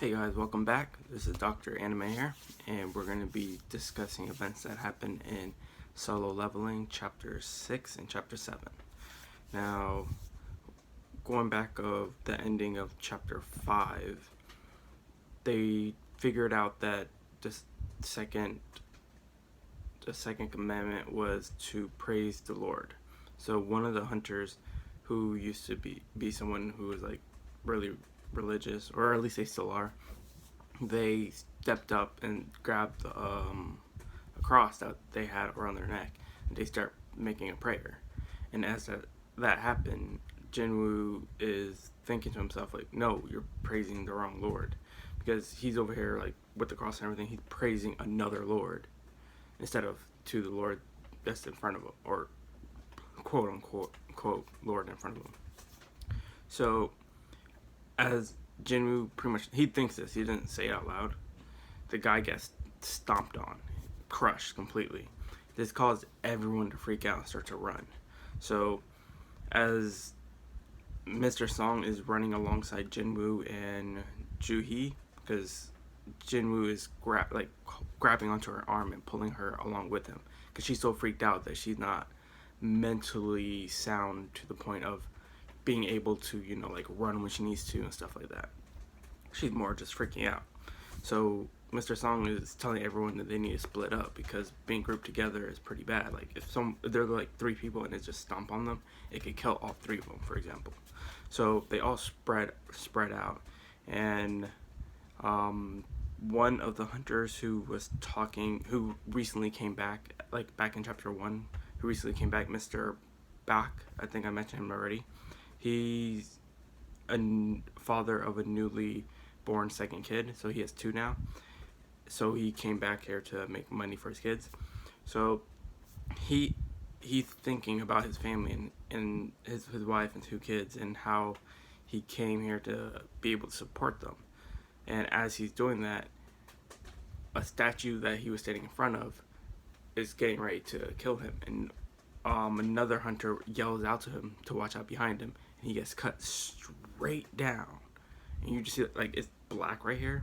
Hey guys, welcome back. This is Dr. Anime here, and we're going to be discussing events that happen in Solo Leveling Chapter 6 and Chapter 7. Now, going back of the ending of Chapter 5, they figured out that the second commandment was to praise the Lord. So one of the hunters who used to be someone who was like really religious, or at least they still are, they stepped up and grabbed a cross that they had around their neck, and they start making a prayer. And as that happened, Jinwoo is thinking to himself like, "No, you're praising the wrong Lord," because he's over here like with the cross and everything. He's praising another Lord instead of to the Lord that's in front of him, or quote unquote quote Lord in front of him. So as Jinwoo pretty much he thinks this, he didn't say it out loud. The guy gets stomped on, crushed completely. This caused everyone to freak out and start to run. So as Mr. Song is running alongside Jinwoo and Ju-Hee, because Jinwoo is grabbing onto her arm and pulling her along with him, because she's so freaked out that she's not mentally sound to the point of being able to like run when she needs to and stuff like that. She's more just freaking out. So Mr. Song is telling everyone that they need to split up because being grouped together is pretty bad. Like if there are like three people and it just stomp on them, it could kill all three of them, for example. So they all spread out, and one of the hunters who was talking, who recently came back, like back in chapter 1, who recently came back, Mr. Bach, I think I mentioned him already. He's a father of a newly born second kid, so he has two now. So he came back here to make money for his kids. So he's thinking about his family and his wife and two kids and how he came here to be able to support them. And as he's doing that, a statue that he was standing in front of is getting ready to kill him, and another hunter yells out to him to watch out behind him, and he gets cut straight down, and you just see like it's black right here,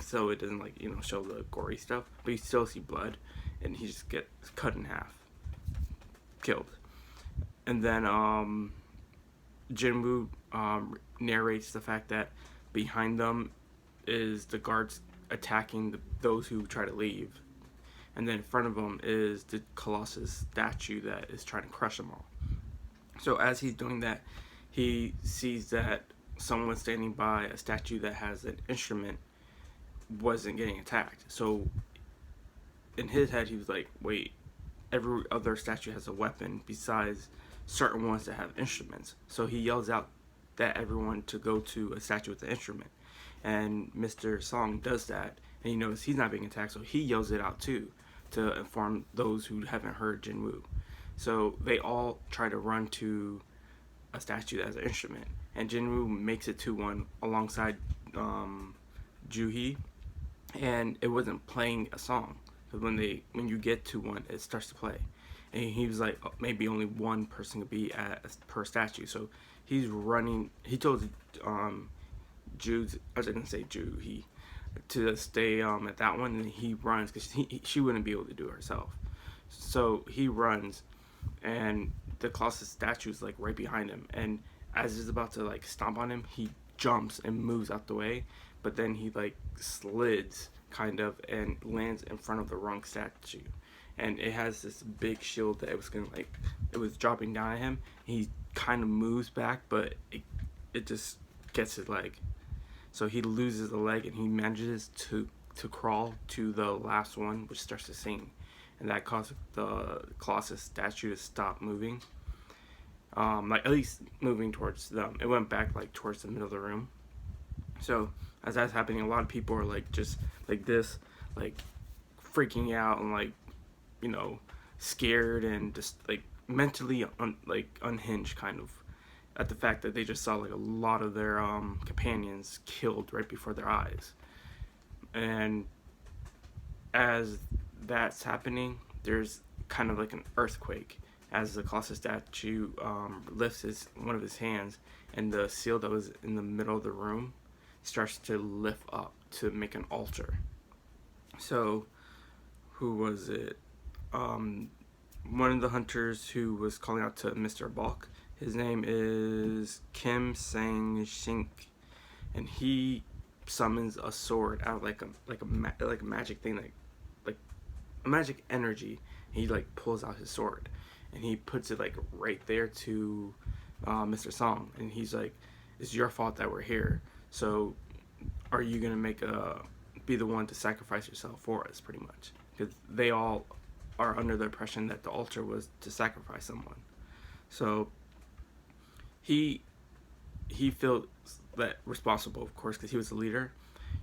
so it doesn't like show the gory stuff, but you still see blood, and he just gets cut in half, killed. And then Jinwoo narrates the fact that behind them is the guards attacking those who try to leave, and then in front of them is the Colossus statue that is trying to crush them all. So as he's doing that, he sees that someone standing by a statue that has an instrument wasn't getting attacked. So in his head, he was like, wait, every other statue has a weapon besides certain ones that have instruments. So he yells out that everyone to go to a statue with an instrument. And Mr. Song does that, and he knows he's not being attacked, so he yells it out too to inform those who haven't heard Jinwoo. So they all try to run to a statue that has an instrument, and Jinwoo makes it to one alongside Ju-Hee, and it wasn't playing a song. Because when you get to one, it starts to play, and he was like, oh, maybe only one person could be per statue. So he's running. He told I was gonna say Ju-Hee to stay at that one, and he runs because she wouldn't be able to do it herself. So he runs, and the Colossus statue is like right behind him, and as he's about to like stomp on him, he jumps and moves out the way, but then he like slids kind of and lands in front of the wrong statue, and it has this big shield that it was dropping down at him. He kind of moves back, but it just gets his leg. So he loses the leg, and he manages to crawl to the last one, which starts to sing, and that caused the Colossus statue to stop moving. Like at least moving towards them. It went back like towards the middle of the room. So as that's happening, a lot of people are like just like this, like freaking out and like scared and just like mentally unhinged kind of at the fact that they just saw like a lot of their companions killed right before their eyes. And as that's happening, there's kind of like an earthquake as the Colossus statue lifts one of his hands, and the seal that was in the middle of the room starts to lift up to make an altar. So, who was it? One of the hunters who was calling out to Mr. Balk, his name is Kim Sang Shink, and he summons a sword out of like a magic thing, like a magic energy. He like pulls out his sword, and he puts it like right there to Mr. Song, and he's like, "It's your fault that we're here. So, are you gonna be the one to sacrifice yourself for us?" Pretty much, because they all are under the impression that the altar was to sacrifice someone. So he feels that responsible, of course, because he was the leader.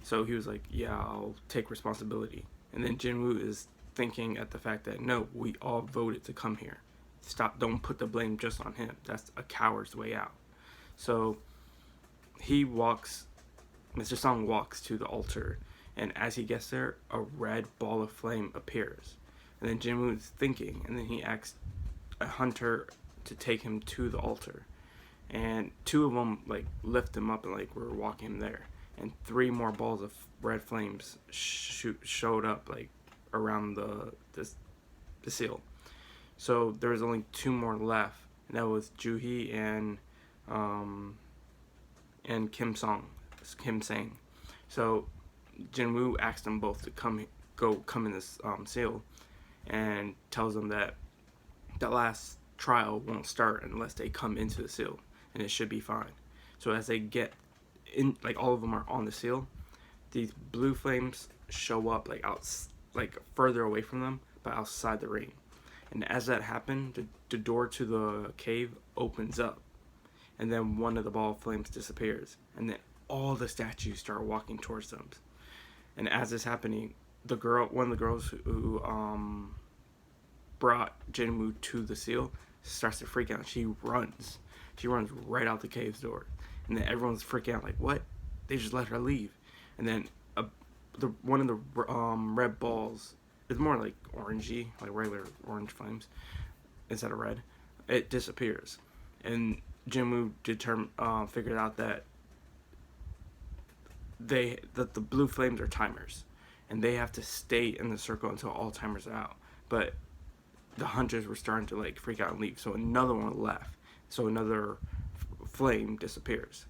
So he was like, "Yeah, I'll take responsibility." And then Jinwoo is thinking at the fact that no, we all voted to come here. Don't put the blame just on him. That's a coward's way out. So Mr. Song walks to the altar, and as he gets there, a red ball of flame appears. And then Jinwoo is thinking, and then he asks a hunter to take him to the altar. And two of them like lift him up and like were walking him there. And three more balls of red flames showed up like around the seal. So there was only two more left, and that was Ju-Hee and Kim Sang. So Jinwoo asked them both to come in this seal, and tells them that the last trial won't start unless they come into the seal, and it should be fine. So as they get in, like all of them are on the seal, these blue flames show up like further away from them, but outside the ring. And as that happened, the door to the cave opens up, and then one of the ball of flames disappears, and then all the statues start walking towards them. And as it's happening, one of the girls who brought Jinwoo to the seal starts to freak out. She runs right out the cave's door, and then everyone's freaking out like, what? They just let her leave. And then one of the red balls, it's more like orangey, like regular orange flames instead of red, it disappears. And Jinwoo figured out that the blue flames are timers, and they have to stay in the circle until all timers are out. But the hunters were starting to like freak out and leave, so another one left. So another flame disappears,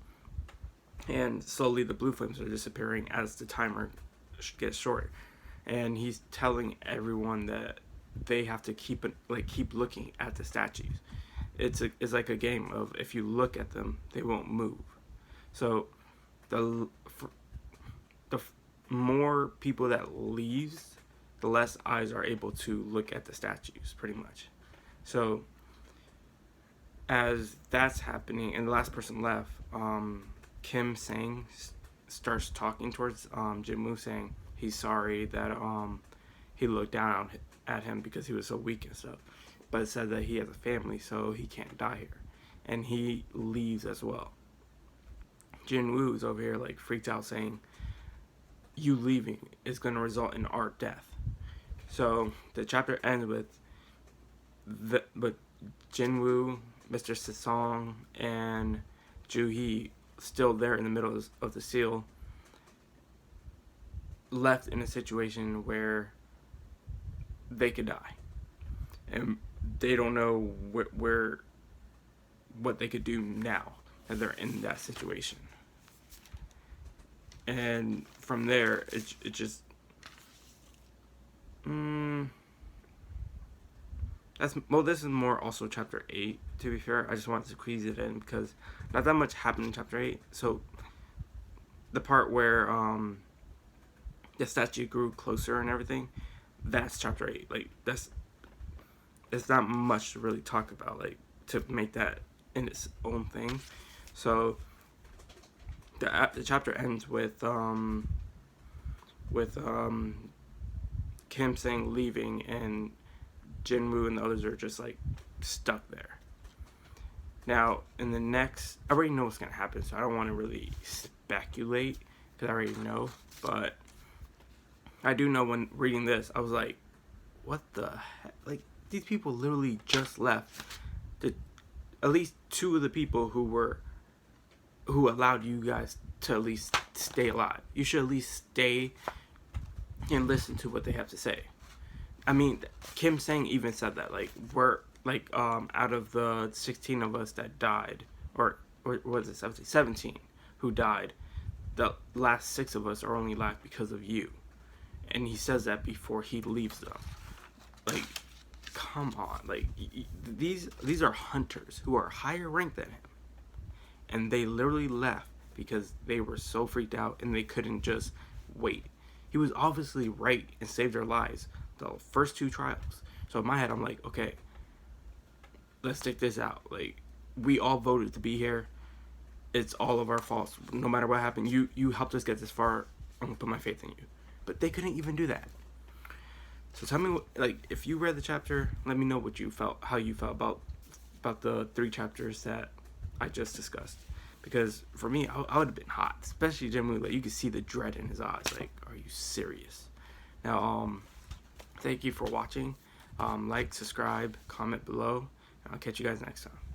and slowly the blue flames are disappearing as the timer gets shorter. And he's telling everyone that they have to keep looking at the statues. It's like a game of, if you look at them, they won't move. So the more people that leaves, the less eyes are able to look at the statues, pretty much. So as that's happening, and the last person left, Kim Sang starts talking towards Jinwoo, saying he's sorry that he looked down at him because he was so weak and stuff, but said that he has a family, so he can't die here, and he leaves as well. Jinwoo is over here like freaked out, saying, "You leaving is going to result in our death." So the chapter ends with Jinwoo, Mr. Sesong, and Ju-Hee still there in the middle of the seal, left in a situation where they could die, and they don't know what they could do now that they're in that situation. And from there, it just this is more also chapter 8, to be fair. I just wanted to squeeze it in because not that much happened in chapter 8. So the part where the statue grew closer and everything, that's chapter 8. Like it's not much to really talk about, like, to make that in its own thing. So the chapter ends with Kim Sang leaving, and Jinwoo and the others are just like stuck there. Now in the next, I already know what's gonna happen, so I don't want to really speculate because I already know. But I do know, when reading this, I was like, what the heck? Like, these people literally just left. At least two of the people who allowed you guys to at least stay alive. You should at least stay and listen to what they have to say. I mean, Kim Sang even said that, like, we're like out of the 16 of us that died, or was it 17 who died, the last 6 of us are only alive because of you. And he says that before he leaves them. Like, come on, like, these are hunters who are higher ranked than him, and they literally left because they were so freaked out and they couldn't just wait. He was obviously right and saved their lives the first 2 trials. So in my head, I'm like, okay, let's stick this out. Like, we all voted to be here. It's all of our faults. No matter what happened, you helped us get this far. I'm gonna put my faith in you. But they couldn't even do that. So tell me, like, if you read the chapter, let me know what you felt, how you felt about the 3 chapters that I just discussed. Because for me, I would have been hot, especially Jinwoo. Like, you could see the dread in his eyes. Like, are you serious? Now, thank you for watching. Like, subscribe, comment below, and I'll catch you guys next time.